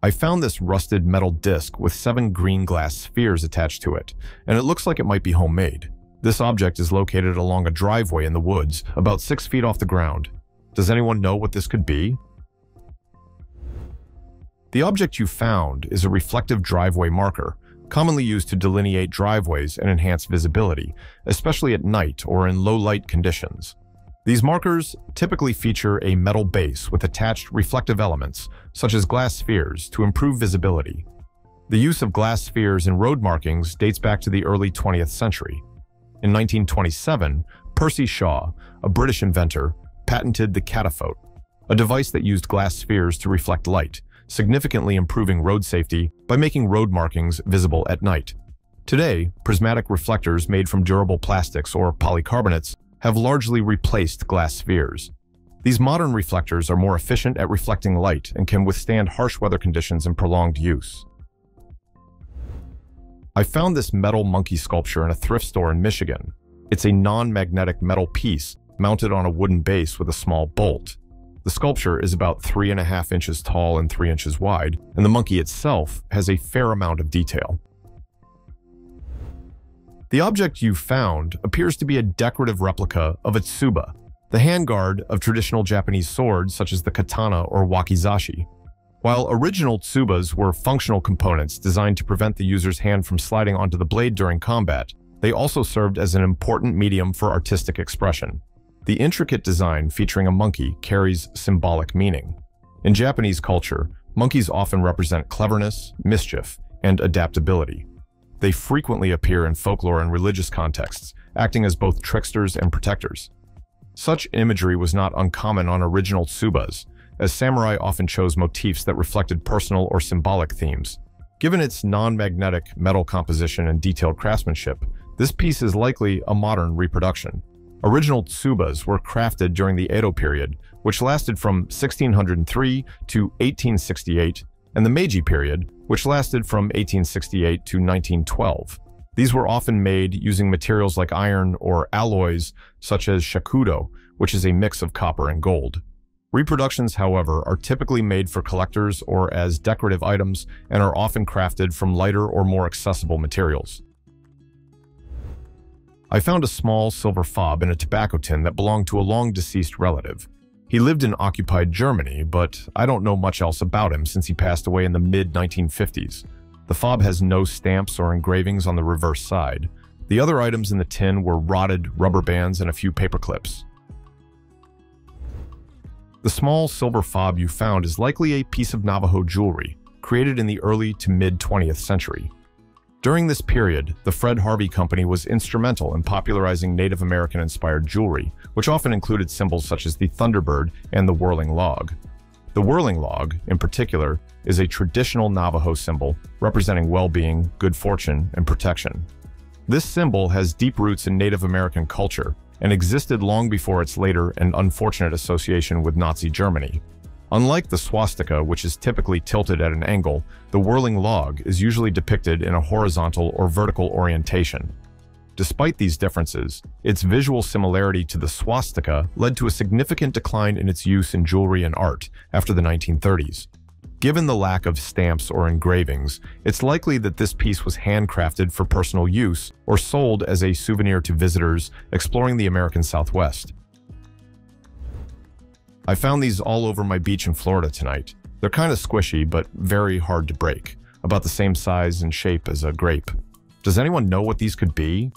I found this rusted metal disc with 7 green glass spheres attached to it, and it looks like it might be homemade. This object is located along a driveway in the woods, about 6 feet off the ground. Does anyone know what this could be? The object you found is a reflective driveway marker, commonly used to delineate driveways and enhance visibility, especially at night or in low-light conditions. These markers typically feature a metal base with attached reflective elements, such as glass spheres, to improve visibility. The use of glass spheres in road markings dates back to the early 20th century. In 1927, Percy Shaw, a British inventor, patented the cataphote, a device that used glass spheres to reflect light, significantly improving road safety by making road markings visible at night. Today, prismatic reflectors made from durable plastics or polycarbonates have largely replaced glass spheres. These modern reflectors are more efficient at reflecting light and can withstand harsh weather conditions and prolonged use. I found this metal monkey sculpture in a thrift store in Michigan. It's a non-magnetic metal piece mounted on a wooden base with a small bolt. The sculpture is about 3.5 inches tall and 3 inches wide, and the monkey itself has a fair amount of detail. The object you found appears to be a decorative replica of a tsuba, the handguard of traditional Japanese swords such as the katana or wakizashi. While original tsubas were functional components designed to prevent the user's hand from sliding onto the blade during combat, they also served as an important medium for artistic expression. The intricate design featuring a monkey carries symbolic meaning. In Japanese culture, monkeys often represent cleverness, mischief, and adaptability. They frequently appear in folklore and religious contexts, acting as both tricksters and protectors. Such imagery was not uncommon on original tsubas, as samurai often chose motifs that reflected personal or symbolic themes. Given its non-magnetic metal composition and detailed craftsmanship, this piece is likely a modern reproduction. Original tsubas were crafted during the Edo period, which lasted from 1603 to 1868, and the Meiji period, which lasted from 1868 to 1912. These were often made using materials like iron or alloys such as shakudo, which is a mix of copper and gold. Reproductions, however, are typically made for collectors or as decorative items and are often crafted from lighter or more accessible materials. I found a small silver fob in a tobacco tin that belonged to a long-deceased relative. He lived in occupied Germany, but I don't know much else about him since he passed away in the mid-1950s. The fob has no stamps or engravings on the reverse side. The other items in the tin were rotted rubber bands and a few paper clips. The small silver fob you found is likely a piece of Navajo jewelry, created in the early to mid-20th century. During this period, the Fred Harvey Company was instrumental in popularizing Native American-inspired jewelry, which often included symbols such as the thunderbird and the whirling log. The whirling log, in particular, is a traditional Navajo symbol representing well-being, good fortune, and protection. This symbol has deep roots in Native American culture and existed long before its later and unfortunate association with Nazi Germany. Unlike the swastika, which is typically tilted at an angle, the whirling log is usually depicted in a horizontal or vertical orientation. Despite these differences, its visual similarity to the swastika led to a significant decline in its use in jewelry and art after the 1930s. Given the lack of stamps or engravings, it's likely that this piece was handcrafted for personal use or sold as a souvenir to visitors exploring the American Southwest. I found these all over my beach in Florida tonight. They're kind of squishy, but very hard to break, about the same size and shape as a grape. Does anyone know what these could be?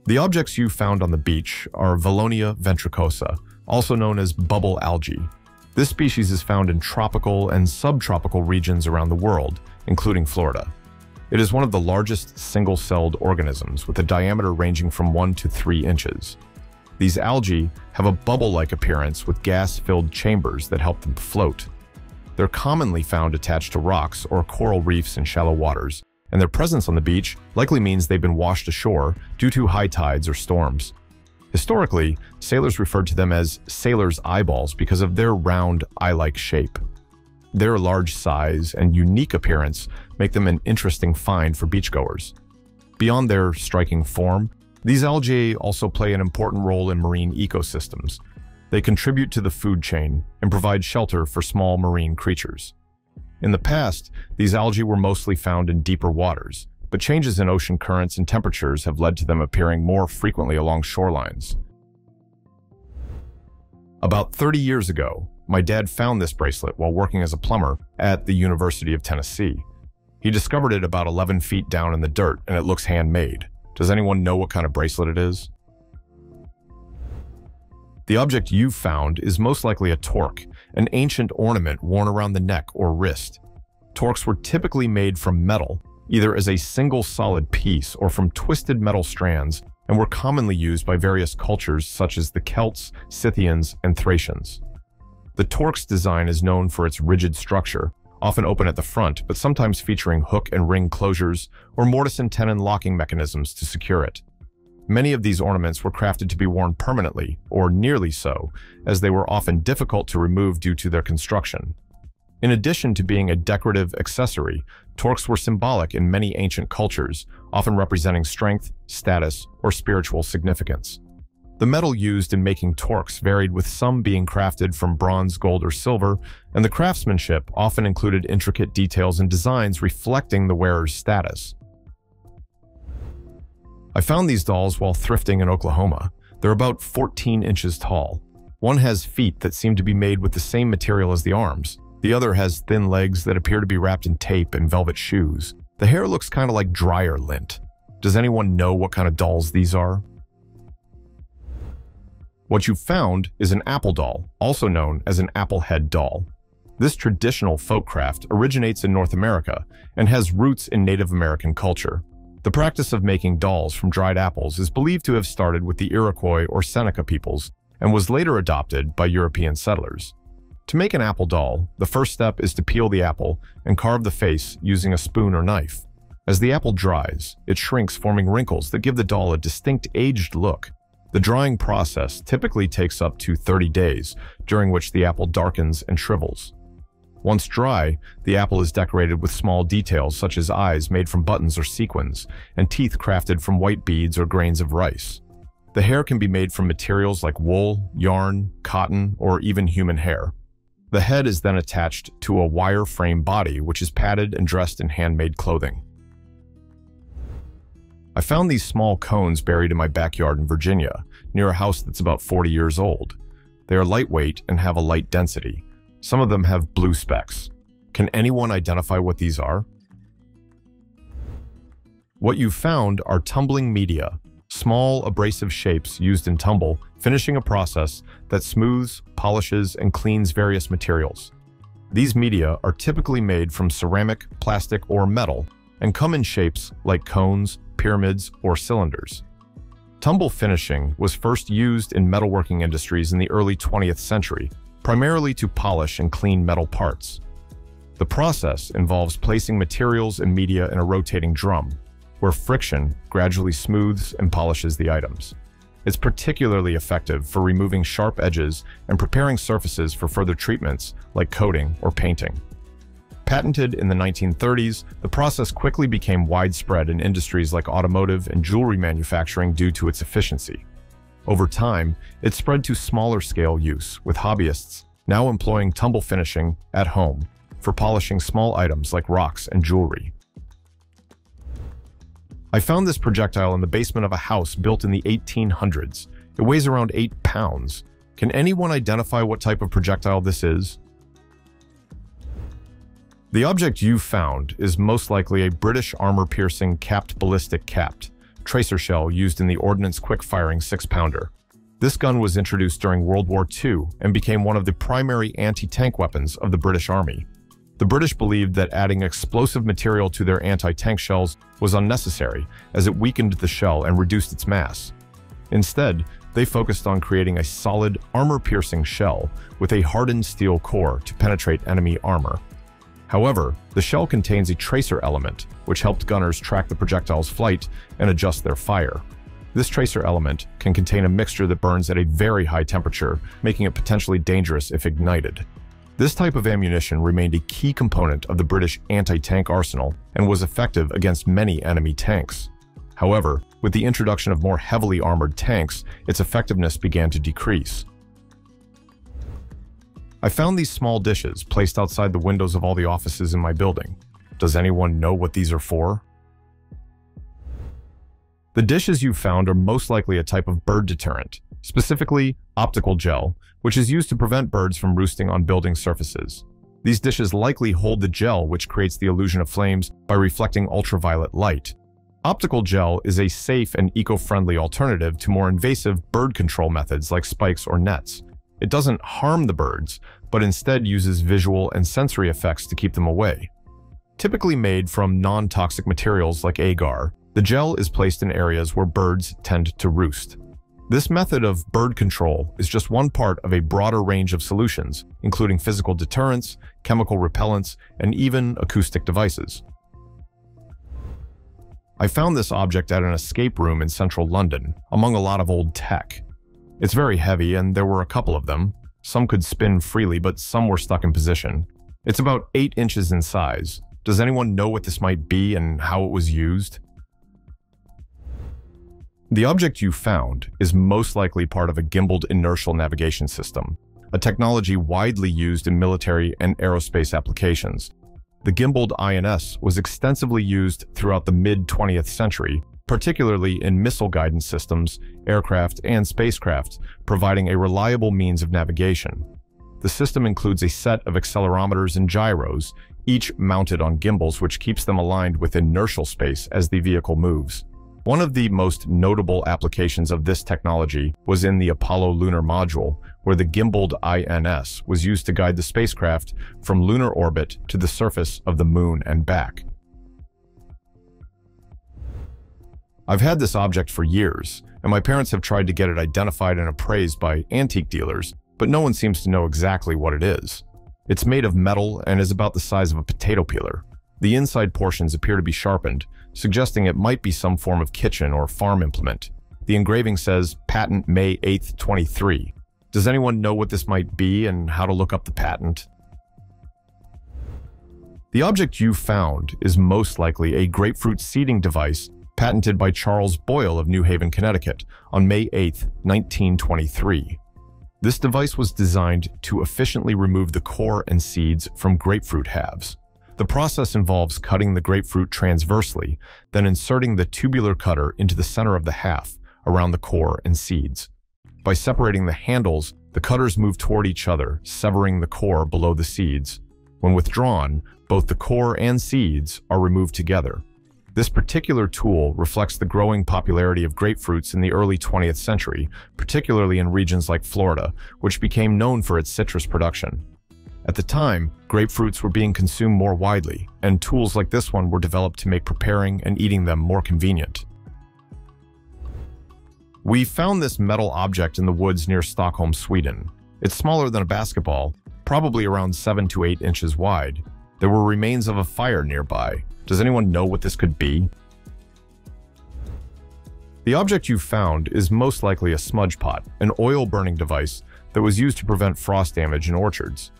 The objects you found on the beach are Valonia ventricosa, also known as bubble algae. This species is found in tropical and subtropical regions around the world, including Florida. It is one of the largest single-celled organisms, with a diameter ranging from 1 to 3 inches. These algae have a bubble-like appearance with gas-filled chambers that help them float. They're commonly found attached to rocks or coral reefs in shallow waters, and their presence on the beach likely means they've been washed ashore due to high tides or storms. Historically, sailors referred to them as sailors' eyeballs because of their round, eye-like shape. Their large size and unique appearance make them an interesting find for beachgoers. Beyond their striking form, these algae also play an important role in marine ecosystems. They contribute to the food chain, and provide shelter for small marine creatures. In the past, these algae were mostly found in deeper waters, but changes in ocean currents and temperatures have led to them appearing more frequently along shorelines. About 30 years ago, my dad found this bracelet while working as a plumber at the University of Tennessee. He discovered it about 11 feet down in the dirt, and it looks handmade. Does anyone know what kind of bracelet it is? The object you've found is most likely a torque, an ancient ornament worn around the neck or wrist. Torques were typically made from metal, either as a single solid piece or from twisted metal strands, and were commonly used by various cultures such as the Celts, Scythians, and Thracians. The torque's design is known for its rigid structure, often open at the front, but sometimes featuring hook and ring closures or mortise and tenon locking mechanisms to secure it. Many of these ornaments were crafted to be worn permanently, or nearly so, as they were often difficult to remove due to their construction. In addition to being a decorative accessory, torques were symbolic in many ancient cultures, often representing strength, status, or spiritual significance. The metal used in making torques varied, with some being crafted from bronze, gold, or silver, and the craftsmanship often included intricate details and designs reflecting the wearer's status. I found these dolls while thrifting in Oklahoma. They're about 14 inches tall. One has feet that seem to be made with the same material as the arms. The other has thin legs that appear to be wrapped in tape and velvet shoes. The hair looks kind of like dryer lint. Does anyone know what kind of dolls these are? What you found is an apple doll, also known as an apple head doll. This traditional folk craft originates in North America and has roots in Native American culture. The practice of making dolls from dried apples is believed to have started with the Iroquois or Seneca peoples and was later adopted by European settlers. To make an apple doll, the first step is to peel the apple and carve the face using a spoon or knife. As the apple dries, it shrinks, forming wrinkles that give the doll a distinct aged look. The drying process typically takes up to 30 days, during which the apple darkens and shrivels. Once dry, the apple is decorated with small details such as eyes made from buttons or sequins, and teeth crafted from white beads or grains of rice. The hair can be made from materials like wool, yarn, cotton, or even human hair. The head is then attached to a wire frame body, which is padded and dressed in handmade clothing. I found these small cones buried in my backyard in Virginia, near a house that's about 40 years old. They are lightweight and have a light density. Some of them have blue specks. Can anyone identify what these are? What you found are tumbling media, small abrasive shapes used in tumble, finishing a process that smooths, polishes, and cleans various materials. These media are typically made from ceramic, plastic, or metal, and come in shapes like cones, pyramids, or cylinders. Tumble finishing was first used in metalworking industries in the early 20th century, primarily to polish and clean metal parts. The process involves placing materials and media in a rotating drum, where friction gradually smooths and polishes the items. It's particularly effective for removing sharp edges and preparing surfaces for further treatments like coating or painting. Patented in the 1930s, the process quickly became widespread in industries like automotive and jewelry manufacturing due to its efficiency. Over time, it spread to smaller-scale use, with hobbyists now employing tumble finishing at home for polishing small items like rocks and jewelry. I found this projectile in the basement of a house built in the 1800s. It weighs around 8 pounds. Can anyone identify what type of projectile this is? The object you found is most likely a British armor-piercing capped ballistic capped tracer shell used in the Ordnance quick-firing 6-pounder. This gun was introduced during World War II and became one of the primary anti-tank weapons of the British Army. The British believed that adding explosive material to their anti-tank shells was unnecessary, as it weakened the shell and reduced its mass. Instead, they focused on creating a solid, armor-piercing shell with a hardened steel core to penetrate enemy armor. However, the shell contains a tracer element, which helped gunners track the projectile's flight and adjust their fire. This tracer element can contain a mixture that burns at a very high temperature, making it potentially dangerous if ignited. This type of ammunition remained a key component of the British anti-tank arsenal and was effective against many enemy tanks. However, with the introduction of more heavily armored tanks, its effectiveness began to decrease. I found these small dishes placed outside the windows of all the offices in my building. Does anyone know what these are for? The dishes you found are most likely a type of bird deterrent, specifically optical gel, which is used to prevent birds from roosting on building surfaces. These dishes likely hold the gel, which creates the illusion of flames by reflecting ultraviolet light. Optical gel is a safe and eco-friendly alternative to more invasive bird control methods like spikes or nets. It doesn't harm the birds, but instead uses visual and sensory effects to keep them away. Typically made from non-toxic materials like agar, the gel is placed in areas where birds tend to roost. This method of bird control is just one part of a broader range of solutions, including physical deterrents, chemical repellents, and even acoustic devices. I found this object at an escape room in central London, among a lot of old tech. It's very heavy, and there were a couple of them. Some could spin freely, but some were stuck in position. It's about 8 inches in size. Does anyone know what this might be and how it was used? The object you found is most likely part of a gimbaled inertial navigation system, a technology widely used in military and aerospace applications. The gimbaled INS was extensively used throughout the mid-20th century, particularly in missile guidance systems, aircraft, and spacecraft, providing a reliable means of navigation. The system includes a set of accelerometers and gyros, each mounted on gimbals, which keeps them aligned with inertial space as the vehicle moves. One of the most notable applications of this technology was in the Apollo lunar module, where the gimbaled INS was used to guide the spacecraft from lunar orbit to the surface of the moon and back. I've had this object for years, and my parents have tried to get it identified and appraised by antique dealers, but no one seems to know exactly what it is. It's made of metal and is about the size of a potato peeler. The inside portions appear to be sharpened, suggesting it might be some form of kitchen or farm implement. The engraving says patent May 8th, 23. Does anyone know what this might be and how to look up the patent? The object you found is most likely a grapefruit seeding device patented by Charles Boyle of New Haven, Connecticut on May 8, 1923. This device was designed to efficiently remove the core and seeds from grapefruit halves. The process involves cutting the grapefruit transversely, then inserting the tubular cutter into the center of the half, around the core and seeds. By separating the handles, the cutters move toward each other, severing the core below the seeds. When withdrawn, both the core and seeds are removed together. This particular tool reflects the growing popularity of grapefruits in the early 20th century, particularly in regions like Florida, which became known for its citrus production. At the time, grapefruits were being consumed more widely, and tools like this one were developed to make preparing and eating them more convenient. We found this metal object in the woods near Stockholm, Sweden. It's smaller than a basketball, probably around 7 to 8 inches wide. There were remains of a fire nearby. Does anyone know what this could be? The object you found is most likely a smudge pot, an oil-burning device that was used to prevent frost damage in orchards.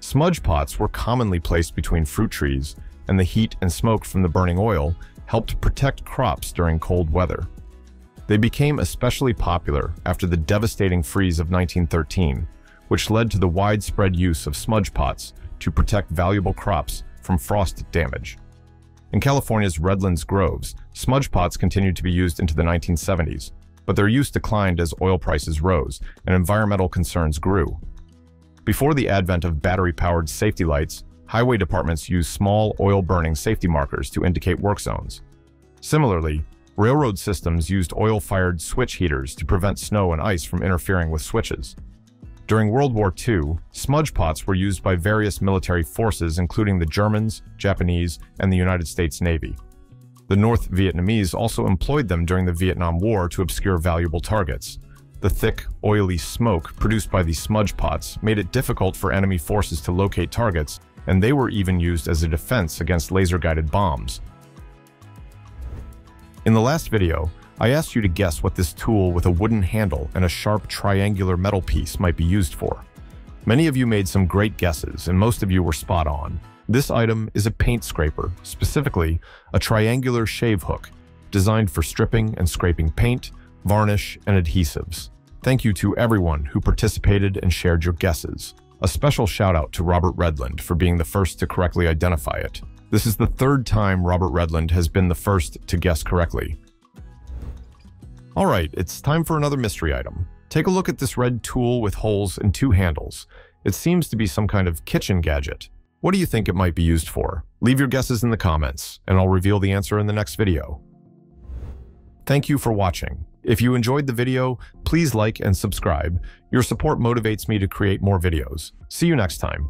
Smudge pots were commonly placed between fruit trees, and the heat and smoke from the burning oil helped protect crops during cold weather. They became especially popular after the devastating freeze of 1913, which led to the widespread use of smudge pots to protect valuable crops from frost damage. In California's Redlands groves, smudge pots continued to be used into the 1970s, but their use declined as oil prices rose and environmental concerns grew. Before the advent of battery-powered safety lights, highway departments used small oil-burning safety markers to indicate work zones. Similarly, railroad systems used oil-fired switch heaters to prevent snow and ice from interfering with switches. During World War II, smudge pots were used by various military forces, including the Germans, Japanese, and the United States Navy. The North Vietnamese also employed them during the Vietnam War to obscure valuable targets. The thick, oily smoke produced by these smudge pots made it difficult for enemy forces to locate targets, and they were even used as a defense against laser-guided bombs. In the last video, I asked you to guess what this tool with a wooden handle and a sharp triangular metal piece might be used for. Many of you made some great guesses, and most of you were spot on. This item is a paint scraper, specifically a triangular shave hook, designed for stripping and scraping paint, varnish, and adhesives. Thank you to everyone who participated and shared your guesses. A special shout out to Robert Redland for being the first to correctly identify it. This is the third time Robert Redland has been the first to guess correctly. Alright, it's time for another mystery item. Take a look at this red tool with holes and two handles. It seems to be some kind of kitchen gadget. What do you think it might be used for? Leave your guesses in the comments, and I'll reveal the answer in the next video. Thank you for watching. If you enjoyed the video, please like and subscribe. Your support motivates me to create more videos. See you next time.